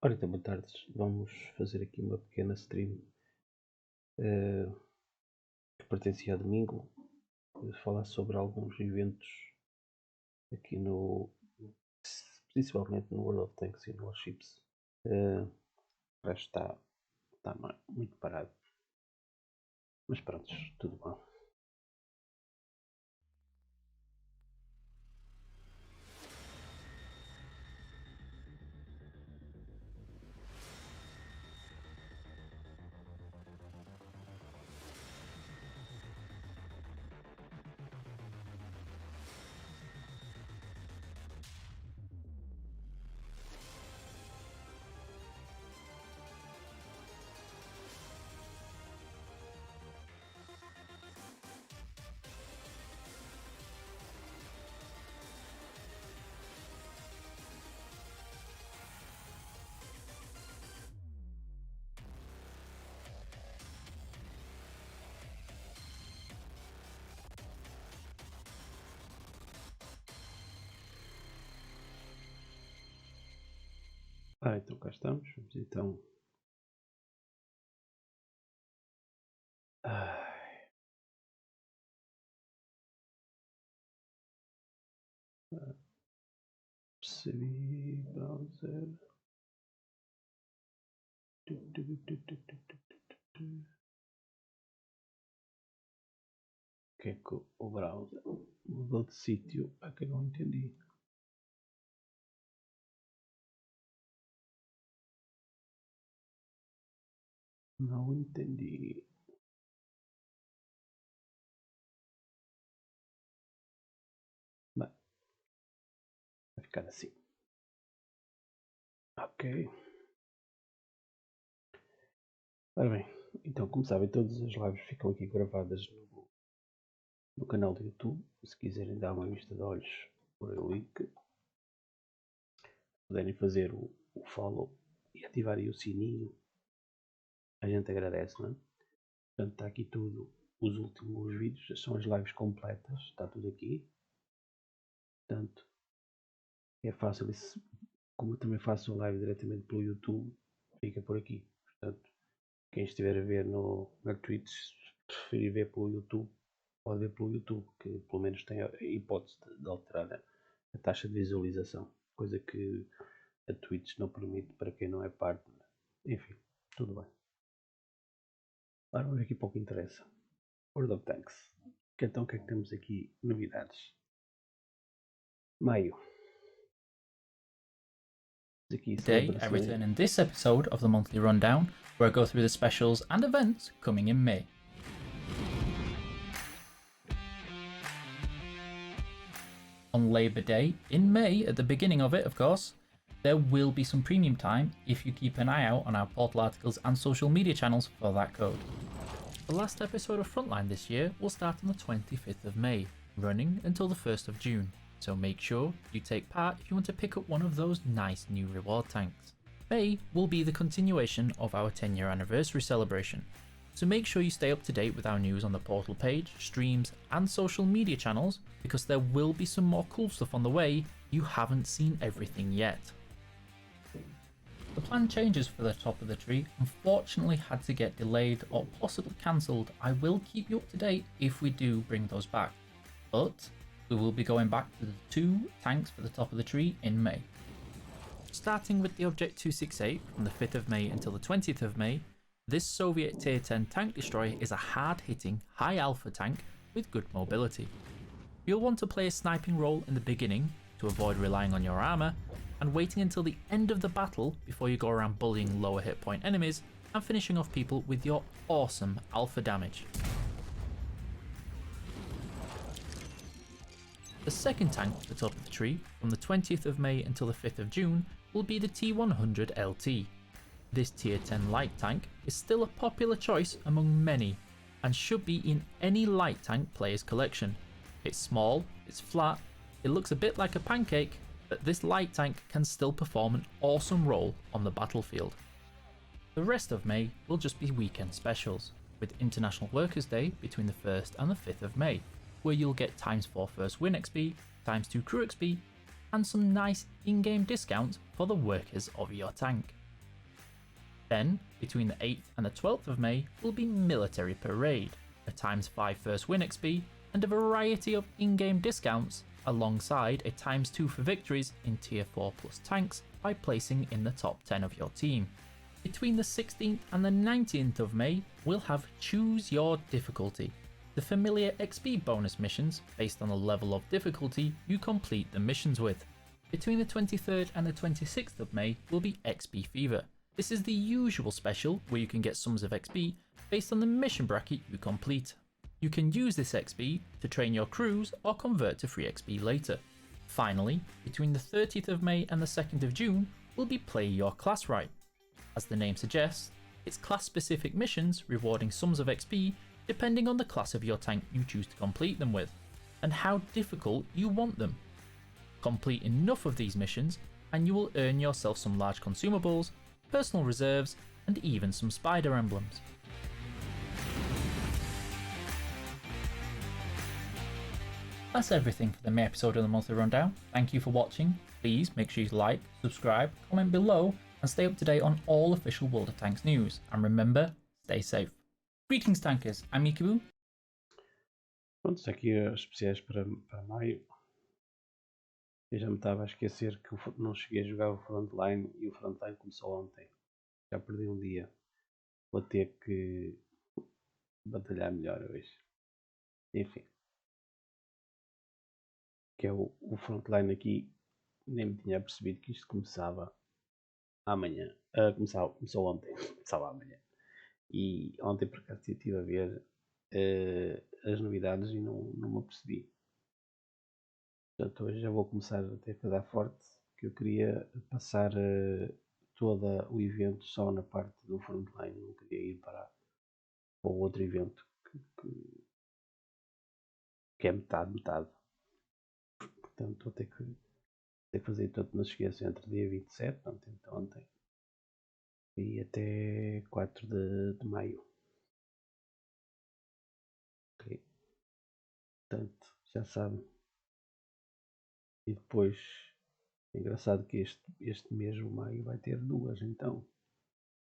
Ora então, boa tarde. Vamos fazer aqui uma pequena stream que pertencia a domingo. Falar sobre alguns eventos aqui principalmente no World of Tanks e no Warships. Já está muito parado. Mas pronto, tudo bom. Então cá estamos. Vamos então. Percebi, browser. O que é que o browser mudou de sítio? É que eu não entendi. Não entendi. Bem, vai ficar assim. Ok. Ora bem, então como sabem, todas as lives ficam aqui gravadas no canal do YouTube. Se quiserem dar uma vista de olhos por aí o link, puderem fazer o follow e ativar aí o sininho, a gente agradece, não é? Portanto, está aqui tudo, os últimos vídeos, são as lives completas, está tudo aqui. Portanto, é fácil, como eu também faço a live diretamente pelo YouTube, fica por aqui. Portanto, quem estiver a ver na Twitch, se preferir ver pelo YouTube, pode ver pelo YouTube, que pelo menos tem a hipótese de alterar a taxa de visualização, coisa que a Twitch não permite para quem não é partner. Enfim, tudo bem. Agora vamos aqui para o que interessa. World of Tanks. Então o que é que temos aqui? Novidades. Maio. Today, I return in this episode of the monthly rundown, where I go through the specials and events coming in May. On Labour Day, in May, at the beginning of it, of course, there will be some premium time if you keep an eye out on our portal articles and social media channels for that code. The last episode of Frontline this year will start on the 25th of May, running until the 1st of June. So make sure you take part if you want to pick up one of those nice new reward tanks. May will be the continuation of our 10-year anniversary celebration, so make sure you stay up to date with our news on the portal page, streams and social media channels, because there will be some more cool stuff on the way. You haven't seen everything yet. The plan changes for the top of the tree unfortunately had to get delayed or possibly cancelled. I will keep you up to date if we do bring those back, but we will be going back to the 2 tanks for the top of the tree in May. Starting with the Object 268 from the 5th of May until the 20th of May, this Soviet Tier 10 tank destroyer is a hard-hitting, high alpha tank with good mobility. You'll want to play a sniping role in the beginning to avoid relying on your armour, and waiting until the end of the battle before you go around bullying lower hit point enemies and finishing off people with your awesome alpha damage. The second tank at the top of the tree, from the 20th of May until the 5th of June, will be the T100 LT. This tier 10 light tank is still a popular choice among many, and should be in any light tank player's collection. It's small, it's flat, it looks a bit like a pancake, but this light tank can still perform an awesome role on the battlefield. The rest of May will just be weekend specials, with International Workers' Day between the 1st and the 5th of May, where you'll get ×4 first win XP, ×2 crew XP, and some nice in-game discounts for the workers of your tank. Then, between the 8th and the 12th of May will be Military Parade, a ×5 first win XP, and a variety of in-game discounts, alongside a ×2 for victories in Tier 4 plus tanks by placing in the top 10 of your team. Between the 16th and the 19th of May, we'll have Choose Your Difficulty, the familiar XP bonus missions based on the level of difficulty you complete the missions with. Between the 23rd and the 26th of May will be XP Fever. This is the usual special where you can get sums of XP based on the mission bracket you complete. You can use this XP to train your crews or convert to free XP later. Finally, between the 30th of May and the 2nd of June will be Play Your Class Right. As the name suggests, it's class-specific missions rewarding sums of XP depending on the class of your tank you choose to complete them with, and how difficult you want them. Complete enough of these missions and you will earn yourself some large consumables, personal reserves, and even some spider emblems. That's everything for the May episode of the Monthly Rundown. Thank you for watching. Please make sure you like, subscribe, comment below, and stay up to date on all official World of Tanks news. And remember, stay safe. Greetings tankers, I'm Mikibu. Pronto, está aqui as especiais para maio. Eu já me estava a esquecer que não cheguei a jogar o Frontline e o Frontline começou ontem. Já perdi um dia. Vou ter que batalhar melhor hoje. Enfim. Que é o Frontline aqui. Nem me tinha percebido que isto começava amanhã. Começou ontem. Começava amanhã. E ontem por acaso estive a ver as novidades e não me apercebi. Portanto, hoje já vou começar a ter que dar forte, que eu queria passar todo o evento só na parte do Frontline, não queria ir para o outro evento que é metade. Portanto, vou ter que fazer tudo, não se esqueça, entre dia 27, ontem, e até 4 de maio. Ok. Portanto, já sabem. E depois, é engraçado que este mês, o maio, vai ter duas, então.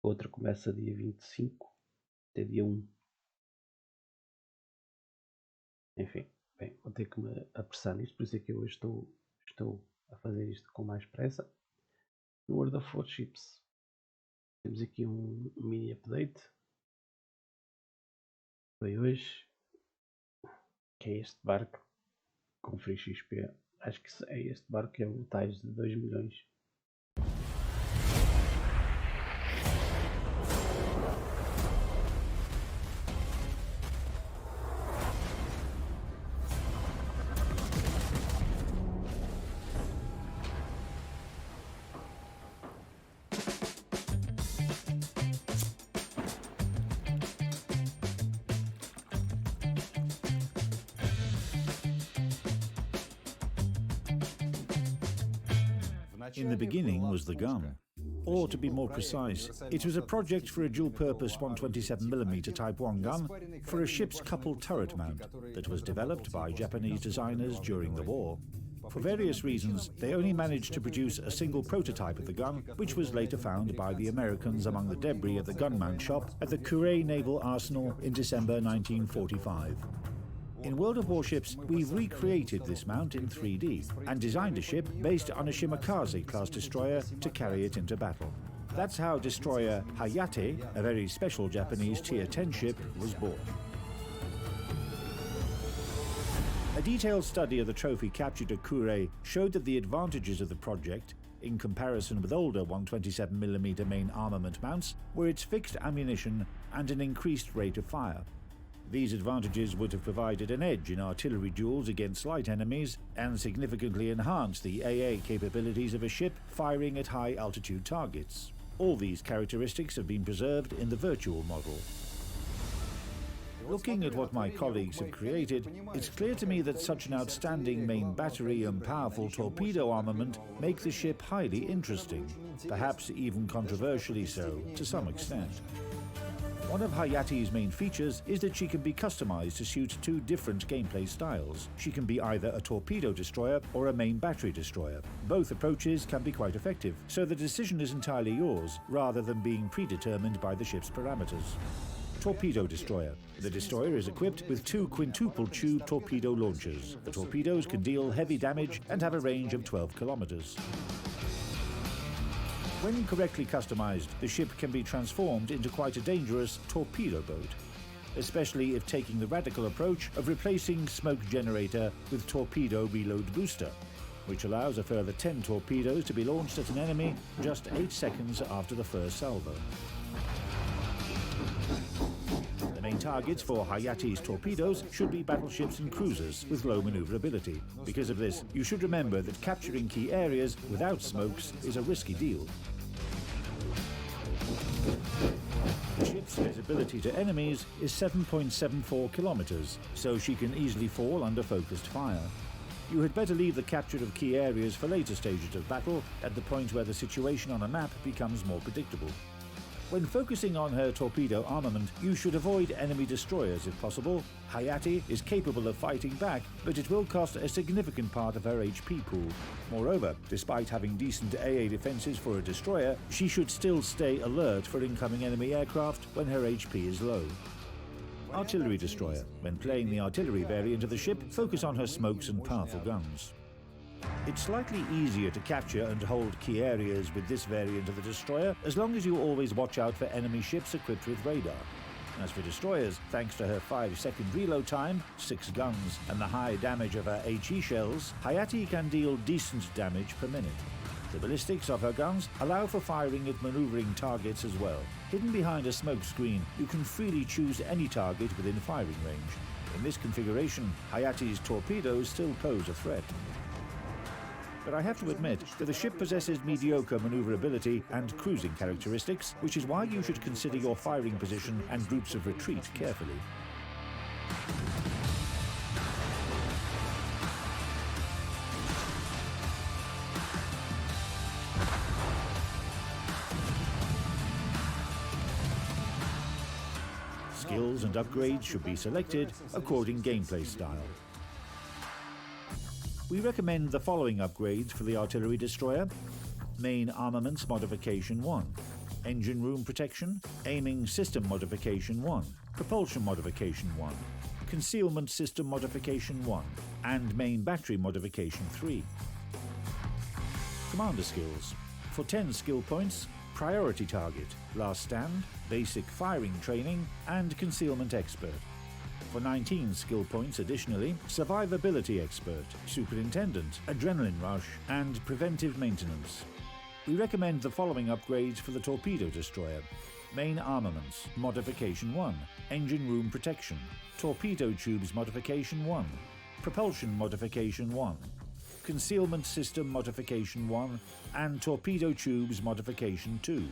Outra começa dia 25 até dia 1. Enfim, bem, vou ter que me apressar nisto, por isso é que eu hoje estou a fazer isto com mais pressa. No World of Warships, temos aqui um mini update. Foi hoje, que é este barco com free XP. Acho que é este barco que é o tais de 2 milhões. In the beginning was the gun. Or, to be more precise, it was a project for a dual-purpose 127mm Type 1 gun for a ship's coupled turret mount that was developed by Japanese designers during the war. For various reasons, they only managed to produce a single prototype of the gun, which was later found by the Americans among the debris at the gun mount shop at the Kure Naval Arsenal in December 1945. In World of Warships, we've recreated this mount in 3D and designed a ship based on a Shimakaze-class destroyer to carry it into battle. That's how destroyer Hayate, a very special Japanese Tier 10 ship, was born. A detailed study of the trophy captured at Kure showed that the advantages of the project, in comparison with older 127mm main armament mounts, were its fixed ammunition and an increased rate of fire. These advantages would have provided an edge in artillery duels against light enemies and significantly enhanced the AA capabilities of a ship firing at high-altitude targets. All these characteristics have been preserved in the virtual model. Looking at what my colleagues have created, it's clear to me that such an outstanding main battery and powerful torpedo armament make the ship highly interesting, perhaps even controversially so to some extent. One of Hayate's main features is that she can be customized to suit two different gameplay styles. She can be either a torpedo destroyer or a main battery destroyer. Both approaches can be quite effective, so the decision is entirely yours, rather than being predetermined by the ship's parameters. Torpedo destroyer. The destroyer is equipped with two quintuple tube torpedo launchers. The torpedoes can deal heavy damage and have a range of 12 kilometers. When correctly customized, the ship can be transformed into quite a dangerous torpedo boat, especially if taking the radical approach of replacing smoke generator with torpedo reload booster, which allows a further 10 torpedoes to be launched at an enemy just 8 seconds after the first salvo. The main targets for Hayate's torpedoes should be battleships and cruisers with low maneuverability. Because of this, you should remember that capturing key areas without smokes is a risky deal. The ship's visibility to enemies is 7.74 kilometers, so she can easily fall under focused fire. You had better leave the capture of key areas for later stages of battle, at the point where the situation on a map becomes more predictable. When focusing on her torpedo armament, you should avoid enemy destroyers if possible. Hayate is capable of fighting back, but it will cost a significant part of her HP pool. Moreover, despite having decent AA defenses for a destroyer, she should still stay alert for incoming enemy aircraft when her HP is low. Artillery destroyer. When playing the artillery variant of the ship, focus on her smokes and powerful guns. It's slightly easier to capture and hold key areas with this variant of the destroyer, as long as you always watch out for enemy ships equipped with radar. As for destroyers, thanks to her 5-second reload time, 6 guns, and the high damage of her HE shells, Hayate can deal decent damage per minute. The ballistics of her guns allow for firing at maneuvering targets as well. Hidden behind a smoke screen, you can freely choose any target within firing range. In this configuration, Hayate's torpedoes still pose a threat. But I have to admit that the ship possesses mediocre maneuverability and cruising characteristics, which is why you should consider your firing position and groups of retreat carefully. Skills and upgrades should be selected according gameplay style. We recommend the following upgrades for the artillery destroyer. Main armaments modification 1, engine room protection, aiming system modification 1, propulsion modification 1, concealment system modification 1, and main battery modification 3. Commander skills. For 10 skill points, priority target, last stand, basic firing training, and concealment expert. For 19 skill points additionally, survivability expert, superintendent, adrenaline rush, and preventive maintenance. We recommend the following upgrades for the torpedo destroyer. Main armaments, modification 1, engine room protection, torpedo tubes modification 1, propulsion modification 1, concealment system modification 1, and torpedo tubes modification 2.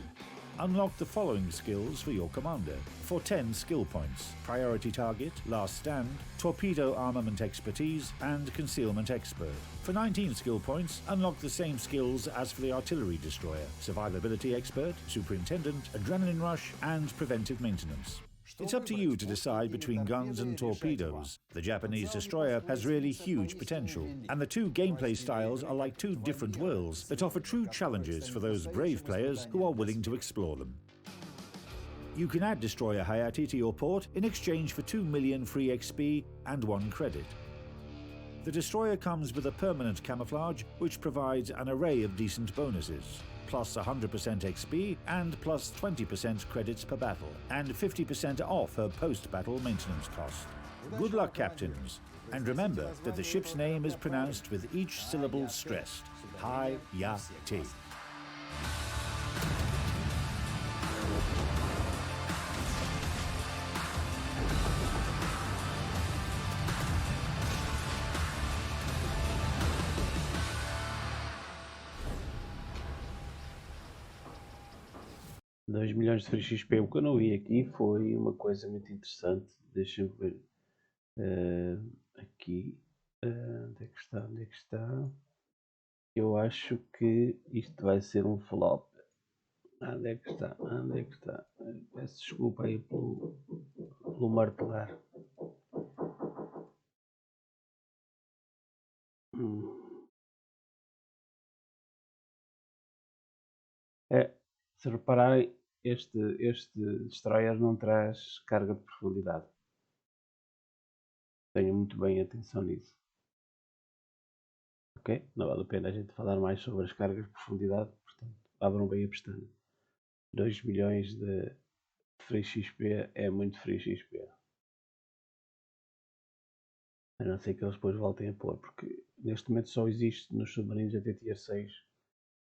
Unlock the following skills for your commander. For 10 skill points, priority target, last stand, torpedo armament expertise, and concealment expert. For 19 skill points, unlock the same skills as for the artillery destroyer, survivability expert, superintendent, adrenaline rush, and preventive maintenance. It's up to you to decide between guns and torpedoes. The Japanese destroyer has really huge potential, and the two gameplay styles are like two different worlds that offer true challenges for those brave players who are willing to explore them. You can add Destroyer Hayate to your port in exchange for 2 million free XP and 1 credit. The destroyer comes with a permanent camouflage, which provides an array of decent bonuses. Plus 100% XP and plus 20% credits per battle, and 50% off her post-battle maintenance cost. Good luck, captains, and remember that the ship's name is pronounced with each syllable stressed. Hayate. $2 milhões de free XP. O que eu não vi aqui foi uma coisa muito interessante. Deixem-me ver aqui. Onde é que está? Onde é que está? Eu acho que isto vai ser um flop. Onde é que está? Onde é que está? Peço desculpa aí pelo martelar. Se repararem, este destroyer não traz carga de profundidade. Tenham muito bem atenção nisso. Ok? Não vale a pena a gente falar mais sobre as cargas de profundidade, portanto, abram bem a pestana. 2 milhões de free XP é muito free XP. A não ser que eles depois voltem a pôr, porque neste momento só existe nos submarinos até tier 6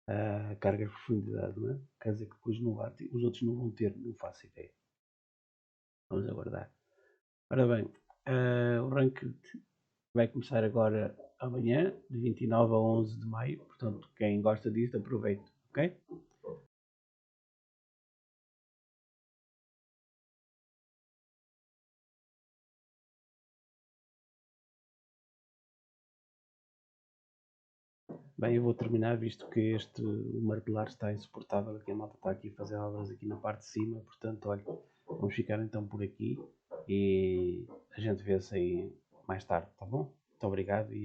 a carga de profundidade, não é? Quer dizer que depois no VAR os outros não vão ter, não faço ideia. Vamos aguardar. Ora bem, o Ranked vai começar agora amanhã, de 29 a 11 de maio, portanto quem gosta disto aproveite, ok? Bem, eu vou terminar, visto que o martelar está insuportável, que a malta está aqui a fazer obras aqui na parte de cima, portanto, olha, vamos ficar então por aqui e a gente vê-se aí mais tarde, tá bom? Muito obrigado e até